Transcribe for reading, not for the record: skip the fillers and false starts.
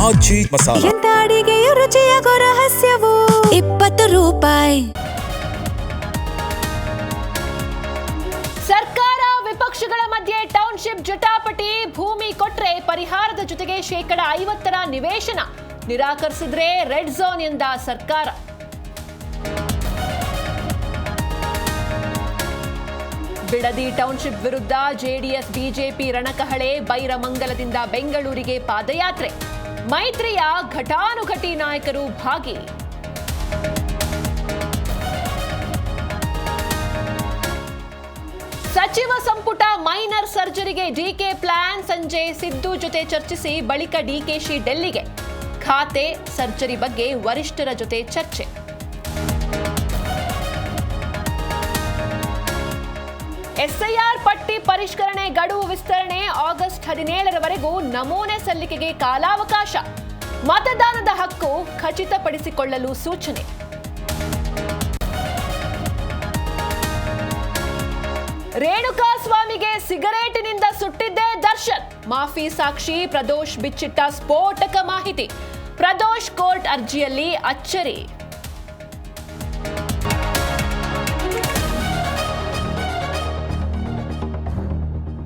ಆಚಿ ಮಸಾಲ. ಎಂತ ಅಡಿಗೆಯ ರುಚಿಯಾಗೋ ರಹಸ್ಯವು 20 ರೂಪಾಯಿ. ಸರ್ಕಾರ ವಿಪಕ್ಷಗಳ ಮಧ್ಯೆ ಟೌನ್ಶಿಪ್ ಜಟಾಪಟಿ. ಭೂಮಿ ಕೊಟ್ರೆ ಪರಿಹಾರದ ಜೊತೆಗೆ ಶೇಕಡ 50 ನಿವೇಶನ, ನಿರಾಕರಿಸಿದ್ರೆ ರೆಡ್ ಝೋನ್ ಎಂದ ಸರ್ಕಾರ. ಬಿಡದಿ ಟೌನ್ಶಿಪ್ ವಿರುದ್ಧ ಜೆಡಿಎಸ್ ಬಿಜೆಪಿ ರಣಕಹಳೆ. ಬೈರಮಂಗಲದಿಂದ ಬೆಂಗಳೂರಿಗೆ ಪಾದಯಾತ್ರೆ. ಮೈತ್ರಿಯ ಘಟಾನುಘಟಿ ನಾಯಕರು ಭಾಗಿ. ಸಚಿವ ಸಂಪುಟ ಮೈನರ್ ಸರ್ಜರಿಗೆ ಡಿಕೆ ಪ್ಲಾನ್. ಸಂಜೆ ಸಿದ್ದು ಜೊತೆ ಚರ್ಚಿಸಿ ಬಳಿಕ ಡಿಕೆಶಿ ಡೆಲ್ಲಿಗೆ. ಖಾತೆ ಸರ್ಜರಿ ಬಗ್ಗೆ ವರಿಷ್ಠರ ಜೊತೆ ಚರ್ಚೆ. ಎಸ್ಐಆರ್ ಪಟ್ಟಿ ಪರಿಷ್ಕರಣೆ ಗಡುವು ವಿಸ್ತರಣೆ. ಆಗಸ್ಟ್ 17ರವರೆಗೂ ನಮೂನೆ ಸಲ್ಲಿಕೆಗೆ ಕಾಲಾವಕಾಶ. ಮತದಾನದ ಹಕ್ಕು ಖಚಿತಪಡಿಸಿಕೊಳ್ಳಲು ಸೂಚನೆ. ರೇಣುಕಾ ಸ್ವಾಮಿಗೆ ಸಿಗರೇಟಿನಿಂದ ಸುಟ್ಟಿದ್ದೇ ದರ್ಶನ್. ಮಾಫಿ ಸಾಕ್ಷಿ ಪ್ರದೋಷ್ ಬಿಚ್ಚಿಟ್ಟ ಸ್ಫೋಟಕ ಮಾಹಿತಿ. ಪ್ರದೋಷ್ ಕೋರ್ಟ್ ಅರ್ಜಿಯಲ್ಲಿ ಅಚ್ಚರಿ.